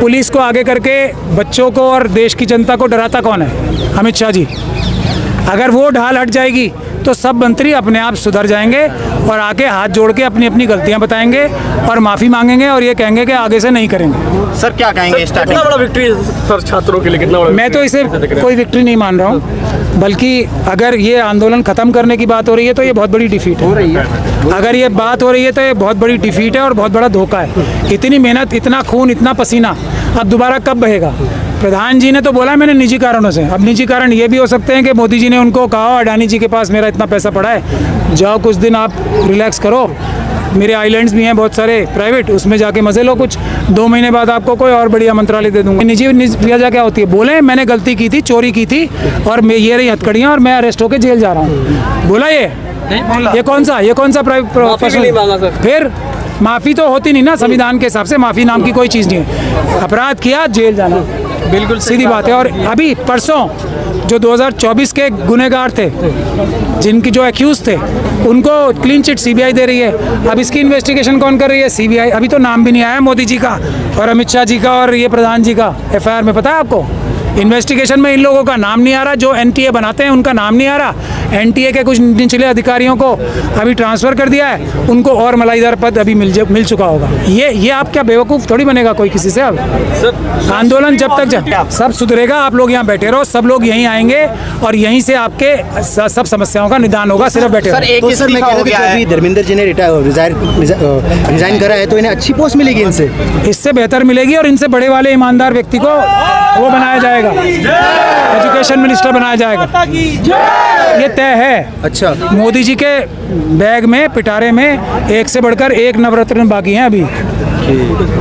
Police को आगे करके बच्चों को और देश की जनता को डराता कौन है? अमित शाह जी। अगर वो ढाल हट जाएगी तो सब मंत्री अपने आप सुधर जाएंगे और आके हाथ जोड़ के अपनी अपनी गलतियां बताएंगे और माफ़ी मांगेंगे और ये कहेंगे कि आगे से नहीं करेंगे। सर क्या कहेंगे? कितना बड़ा विक्ट्री सर छात्रों के लिए, कितना बड़ा? मैं तो इसे कोई विक्ट्री नहीं मान रहा हूँ, बल्कि अगर ये आंदोलन ख़त्म करने की बात हो रही है तो ये बहुत बड़ी डिफीट है। अगर ये बात हो रही है तो ये बहुत बड़ी डिफीट है और बहुत बड़ा धोखा है। इतनी मेहनत, इतना खून, इतना पसीना अब दोबारा कब बहेगा? प्रधान जी ने तो बोला मैंने निजी कारणों से। अब निजी कारण ये भी हो सकते हैं कि मोदी जी ने उनको कहा अडानी जी के पास मेरा इतना पैसा पड़ा है, जाओ कुछ दिन आप रिलैक्स करो, मेरे आइलैंड्स भी हैं बहुत सारे प्राइवेट, उसमें जाके मजे लो, कुछ 2 महीने बाद आपको कोई और बढ़िया मंत्रालय दे दूंगा। निजी वजह क्या होती है? बोले मैंने गलती की थी, चोरी की थी और मैं ये रही हथकड़ियाँ और मैं अरेस्ट होकर जेल जा रहा हूँ। बोला ये कौन सा प्राइवेट? फिर माफ़ी तो होती नहीं ना संविधान के हिसाब से। माफ़ी नाम की कोई चीज़ नहीं है। अपराध किया जेल जाना, बिल्कुल सीधी बात है। और अभी परसों जो 2024 के गुनहगार थे, जिनकी जो एक्यूज थे, उनको क्लीन चिट सीबीआई दे रही है। अब इसकी इन्वेस्टिगेशन कौन कर रही है? सीबीआई। अभी तो नाम भी नहीं आया मोदी जी का और अमित शाह जी का और ये प्रधान जी का एफआईआर में। पता है आपको? इन्वेस्टिगेशन में इन लोगों का नाम नहीं आ रहा, जो एनटीए बनाते हैं उनका नाम नहीं आ रहा। एनटीए के कुछ निचले अधिकारियों को अभी ट्रांसफ़र कर दिया है, उनको और मलाईदार पद अभी मिल चुका होगा। ये आप क्या बेवकूफ़ थोड़ी बनेगा कोई किसी से? अब आंदोलन जब तक सब सुधरेगा, आप लोग यहाँ बैठे रहो, सब लोग यहीं आएंगे और यहीं से आपके सब समस्याओं का निदान होगा। सिर्फ बैठे रहो। सर मैं कह रहा हूँ धर्मेंद्र जी ने रिजाइन करा है तो इन्हें अच्छी पोस्ट मिलेगी इनसे, इससे बेहतर मिलेगी और इनसे बड़े वाले ईमानदार व्यक्ति को वो बनाया जाएगा, एजुकेशन मिनिस्टर बनाया जाएगा। ये तय है। अच्छा, मोदी जी के बैग में, पिटारे में एक से बढ़कर एक नवरत्न बाकी हैं अभी।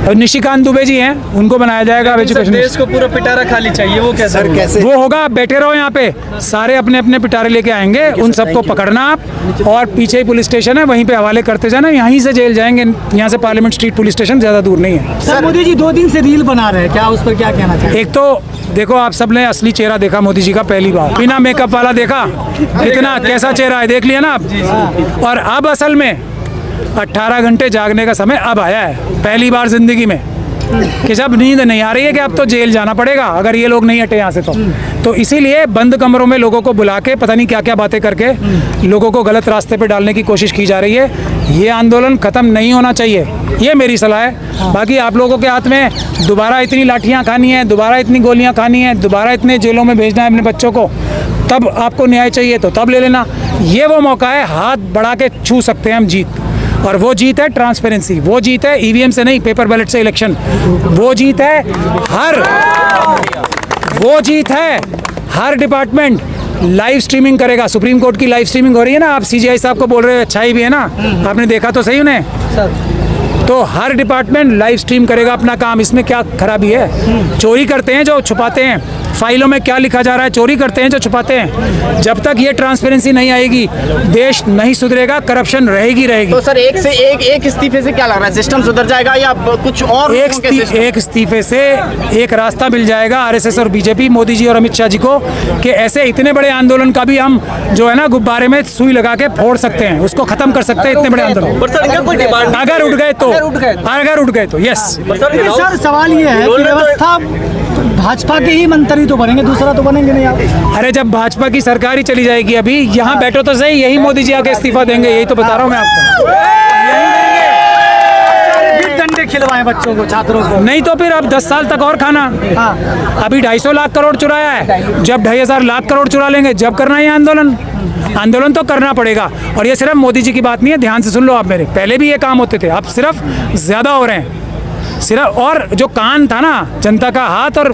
और निशिकांत दुबे जी हैं, उनको बनाया जाएगा एजुकेशन। देश को पूरा पिटारा खाली चाहिए, वो कैसे? सर कैसे वो होगा? आप बैठे रहो यहाँ पे, सारे अपने अपने पिटारे लेके आएंगे, उन सबको पकड़ना आप और पीछे ही पुलिस स्टेशन है, वहीं पे हवाले करते जाना, यहीं से जेल जाएंगे। यहाँ से पार्लियामेंट स्ट्रीट पुलिस स्टेशन ज़्यादा दूर नहीं है। सर मोदी जी 2 दिन से रील बना रहे हैं, क्या उस पर क्या कहना चाहिए? एक तो देखो, आप सब ने असली चेहरा देखा मोदी जी का पहली बार, बिना मेकअप वाला देखा, कितना कैसा चेहरा है देख लिया ना आप। और अब असल में 18 घंटे जागने का समय अब आया है, पहली बार जिंदगी में, कि जब नींद नहीं आ रही है कि अब तो जेल जाना पड़ेगा अगर ये लोग नहीं हटे यहाँ से तो इसीलिए बंद कमरों में लोगों को बुला के पता नहीं क्या क्या बातें करके लोगों को गलत रास्ते पे डालने की कोशिश की जा रही है। ये आंदोलन ख़त्म नहीं होना चाहिए, ये मेरी सलाह है। बाकी आप लोगों के हाथ में दोबारा इतनी लाठियाँ खानी है, दोबारा इतनी गोलियाँ खानी है, दोबारा इतने जेलों में भेजना है अपने बच्चों को, तब आपको न्याय चाहिए तो तब ले लेना। ये वो मौका है, हाथ बढ़ा के छू सकते हैं हम जीत, और वो जीत है ट्रांसपेरेंसी, वो जीत है ईवीएम से नहीं, पेपर बैलेट से इलेक्शन, वो जीत है हर डिपार्टमेंट लाइव स्ट्रीमिंग करेगा। सुप्रीम कोर्ट की लाइव स्ट्रीमिंग हो रही है ना, आप सीजीआई साहब को बोल रहे हो, अच्छाई भी है ना, आपने देखा तो सही उन्हें। तो हर डिपार्टमेंट लाइव स्ट्रीम करेगा अपना काम, इसमें क्या खराबी है? चोरी करते हैं जो छुपाते हैं, फाइलों में क्या लिखा जा रहा है चोरी करते हैं जो छुपाते हैं। जब तक ये ट्रांसपेरेंसी नहीं आएगी देश नहीं सुधरेगा, करप्शन रहेगी। तो सर एक इस्तीफे से क्या लग रहा है, सिस्टम सुधर जाएगा या कुछ और? एक इस्तीफे से एक रास्ता मिल जाएगा आरएसएस और बीजेपी, मोदी जी और अमित शाह जी को, कि ऐसे इतने बड़े आंदोलन का भी हम जो है ना गुब्बारे में सुई लगा के फोड़ सकते हैं, उसको खत्म कर सकते हैं। इतने बड़े आंदोलन अगर उठ गए तो यस। सर सवाल ये है कि व्यवस्था भाजपा के ही मंत्री तो बनेंगे, दूसरा तो बनेंगे नहीं आप। अरे जब भाजपा की सरकार ही चली जाएगी, अभी यहाँ बैठो तो सही, यही मोदी जी आके इस्तीफा देंगे, यही तो बता रहा हूँ मैं आपको। डंडे खिलवाएं बच्चों को, छात्रों को, नहीं तो फिर अब 10 साल तक और खाना। हाँ। अभी 250 लाख करोड़ चुराया है, जब 2,500 लाख करोड़ चुरा लेंगे, जब करना है आंदोलन तो करना पड़ेगा। और ये सिर्फ मोदी जी की बात नहीं है, ध्यान से सुन लो आप मेरे, पहले भी ये काम होते थे, अब सिर्फ ज़्यादा हो रहे हैं सिर्फ। और जो कान था ना जनता का हाथ और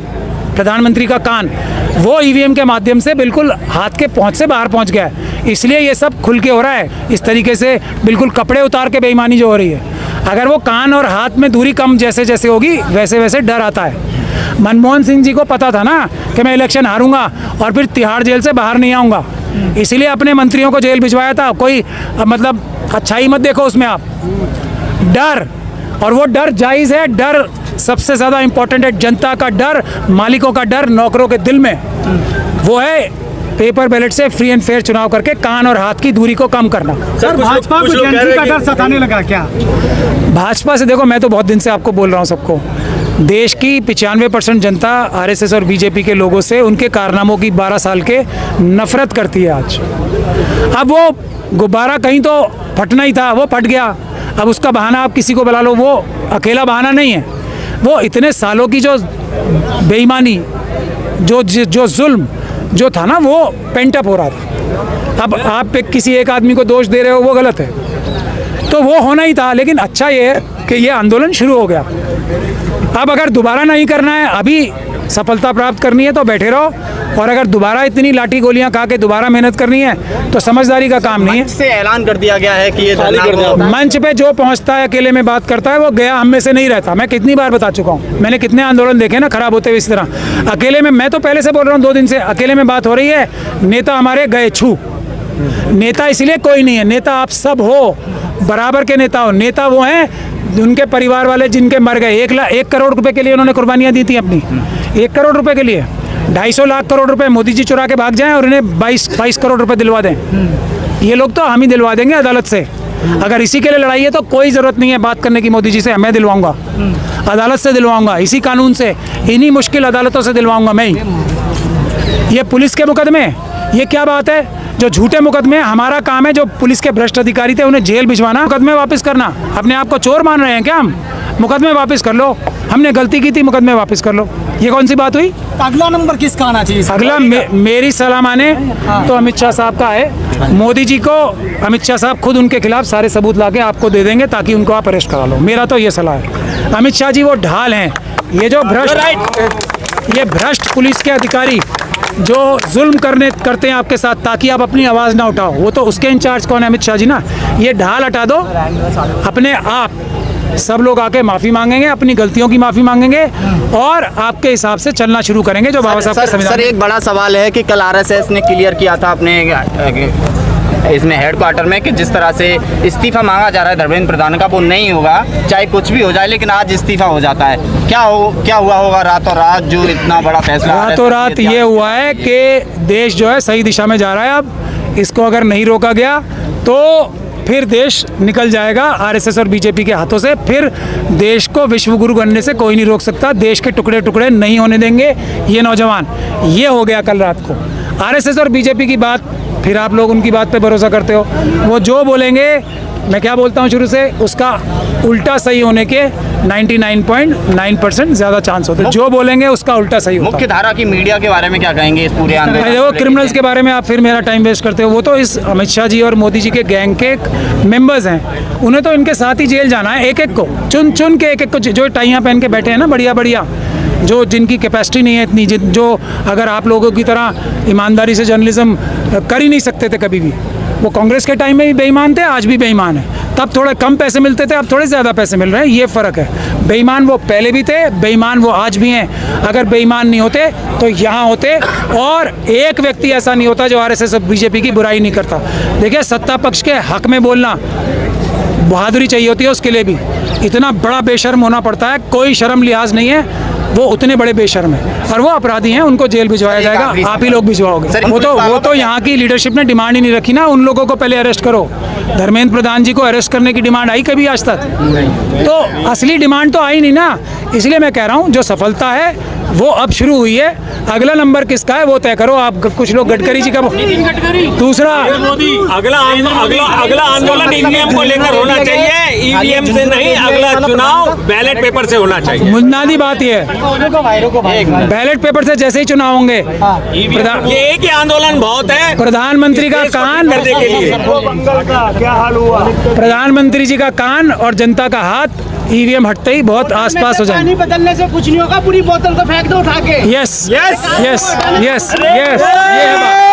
प्रधानमंत्री का कान, वो ईवीएम के माध्यम से बिल्कुल हाथ के पहुंच से बाहर पहुंच गया है, इसलिए ये सब खुल के हो रहा है इस तरीके से, बिल्कुल कपड़े उतार के बेईमानी जो हो रही है। अगर वो कान और हाथ में दूरी कम जैसे जैसे होगी वैसे वैसे डर आता है। मनमोहन सिंह जी को पता था ना कि मैं इलेक्शन हारूंगा और फिर तिहाड़ जेल से बाहर नहीं आऊँगा, इसीलिए अपने मंत्रियों को जेल भिजवाया था। कोई मतलब अच्छाई मत देखो उसमें आप, डर, और वो डर जायज़ है। डर सबसे ज़्यादा इम्पोर्टेंट है, जनता का डर, मालिकों का डर, नौकरों के दिल में, वो है पेपर बैलेट से फ्री एंड फेयर चुनाव करके कान और हाथ की दूरी को कम करना। सर भाजपा को का डर सताने लगा क्या? भाजपा से देखो, मैं तो बहुत दिन से आपको बोल रहा हूँ सबको, देश की 95% जनता आरएसएस और बीजेपी के लोगों से, उनके कारनामों की 12 साल के नफरत करती है आज। अब वो गुब्बारा कहीं तो फटना ही था, वो फट गया। अब उसका बहाना आप किसी को बुला लो, वो अकेला बहाना नहीं है। वो इतने सालों की जो बेईमानी, जो जुल्म जो था ना, वो पेंटअप हो रहा था। अब आप किसी एक आदमी को दोष दे रहे हो, वो गलत है। तो वो होना ही था। लेकिन अच्छा ये है कि ये आंदोलन शुरू हो गया। अब अगर दोबारा नहीं करना है, अभी सफलता प्राप्त करनी है तो बैठे रहो, और अगर दोबारा इतनी लाठी गोलियां खा के दोबारा मेहनत करनी है तो समझदारी का काम नहीं है। से ऐलान कर दिया गया है कि ये मंच पे जो पहुंचता है अकेले में बात करता है, वो गया हम में से नहीं रहता। मैं कितनी बार बता चुका हूं, मैंने कितने आंदोलन देखे ना खराब होते हुए इस तरह। अकेले में, मैं तो पहले से बोल रहा हूँ 2 दिन से, अकेले में बात हो रही है। नेता हमारे गए छू। नेता इसलिए कोई नहीं है, नेता आप सब हो, बराबर के नेता हो। नेता वो हैं उनके परिवार वाले जिनके मर गए। 1 करोड़ रुपए के लिए उन्होंने कुर्बानियां दी थी अपनी। 1 करोड़ रुपए के लिए 250 लाख करोड़ रुपए मोदी जी चुरा के भाग जाएं और उन्हें 22 करोड़ रुपए दिलवा दें। ये लोग तो हम ही दिलवा देंगे अदालत से। अगर इसी के लिए लड़ाई है तो कोई ज़रूरत नहीं है बात करने की मोदी जी से। मैं दिलवाऊंगा, अदालत से दिलवाऊंगा, इसी कानून से, इन्हीं मुश्किल अदालतों से दिलवाऊंगा मैं ही। ये पुलिस के मुकदमे, ये क्या बात है? जो झूठे मुकदमे, हमारा काम है जो पुलिस के भ्रष्ट अधिकारी थे उन्हें जेल भिजवाना, मुकदमे वापस करना। अपने आप को चोर मान रहे हैं क्या हम? मुकदमे वापस कर लो। हमने गलती की थी, मुकदमे वापस कर लो। ये कौन सी बात हुई? अगला नंबर किसका आना चाहिए? अगला मेरी सलाह माने तो अमित शाह साहब का है। मोदी जी को अमित शाह साहब खुद उनके खिलाफ सारे सबूत लाके आपको दे देंगे ताकि उनको आप अरेस्ट करा लो। मेरा तो ये सलाह है। अमित शाह जी वो ढाल हैं, ये जो भ्रष्ट पुलिस के अधिकारी जो जुल्म करते हैं आपके साथ ताकि आप अपनी आवाज़ ना उठाओ, वो तो उसके इंचार्ज कौन है? अमित शाह जी ना। ये ढाल हटा दो, अपने आप सब लोग आके माफ़ी मांगेंगे, अपनी गलतियों की माफ़ी मांगेंगे और आपके हिसाब से चलना शुरू करेंगे जो बाबा साहब के संविधान। सर, एक बड़ा सवाल है कि कल आरएसएस ने क्लियर किया था अपने इसमें हेडक्वार्टर में कि जिस तरह से इस्तीफा मांगा जा रहा है धर्मेंद्र प्रधान का, वो नहीं होगा, चाहे कुछ भी हो जाए। लेकिन आज इस्तीफा हो जाता है, क्या हुआ होगा रातों रात जो इतना बड़ा फैसला? रातों रात ये हुआ है कि देश जो है सही दिशा में जा रहा है। अब इसको अगर नहीं रोका गया तो फिर देश निकल जाएगा आरएसएस और बीजेपी के हाथों से। फिर देश को विश्व गुरु बनने से कोई नहीं रोक सकता। देश के टुकड़े टुकड़े नहीं होने देंगे ये नौजवान। ये हो गया कल रात को। आरएसएस और बीजेपी की बात, फिर आप लोग उनकी बात पे भरोसा करते हो। वो जो बोलेंगे, मैं क्या बोलता हूँ शुरू से, उसका उल्टा सही होने के 99.9% ज़्यादा चांस होते हैं। जो बोलेंगे उसका उल्टा सही होता है। मुख्य धारा की मीडिया के बारे में क्या कहेंगे इस पूरे आंदोलन? देखो, क्रिमिनल्स के बारे में आप फिर मेरा टाइम वेस्ट करते हो। वो तो इस अमित शाह जी और मोदी जी के गैंग के मेंबर्स हैं। उन्हें तो इनके साथ ही जेल जाना है। एक एक को चुन के, एक एक को, जो टाइयाँ पहन के बैठे हैं ना बढ़िया, जो जिनकी कैपेसिटी नहीं है इतनी, जो अगर आप लोगों की तरह ईमानदारी से जर्नलिज्म कर ही नहीं सकते थे कभी भी। वो कांग्रेस के टाइम में भी बेईमान थे, आज भी बेईमान है। तब थोड़े कम पैसे मिलते थे, अब थोड़े ज़्यादा पैसे मिल रहे हैं, ये फ़र्क है। बेईमान वो पहले भी थे, बेईमान वो आज भी हैं। अगर बेईमान नहीं होते तो यहाँ होते, और एक व्यक्ति ऐसा नहीं होता जो आरएसएस और बीजेपी की बुराई नहीं करता। देखिए, सत्ता पक्ष के हक में बोलना बहादुरी चाहिए होती है, उसके लिए भी इतना बड़ा बेशर्म होना पड़ता है। कोई शर्म लिहाज नहीं है, वो उतने बड़े बेशर्म हैं और वो अपराधी हैं, उनको जेल भिजवाया जाएगा। आप ही लोग भिजवाओगे। वो तो यहाँ की लीडरशिप ने डिमांड ही नहीं रखी ना, उन लोगों को पहले अरेस्ट करो। धर्मेंद्र प्रधान जी को अरेस्ट करने की डिमांड आई कभी आज तक? तो असली डिमांड तो आई नहीं ना। इसलिए मैं कह रहा हूँ जो सफलता है वो अब शुरू हुई है। अगला नंबर किसका है वो तय करो आप। कुछ लोग गडकरी जी का, दूसरा अगला आंदोलन ईवीएम को लेकर होना चाहिए, ईवीएम से नहीं। अगला चुनाव बैलेट पेपर से होना चाहिए। बुनियादी बात ये है, बैलेट पेपर से जैसे ही चुनाव होंगे, ये एक ही आंदोलन बहुत है। प्रधानमंत्री का कान करने के लिए क्या हाल हुआ? प्रधानमंत्री जी का कान और जनता का हाथ ईवीएम हटते ही बहुत आसपास हो जाए। पानी बदलने से कुछ नहीं होगा, पूरी बोतल को फेंक दो उठा के। यस, ये है बात।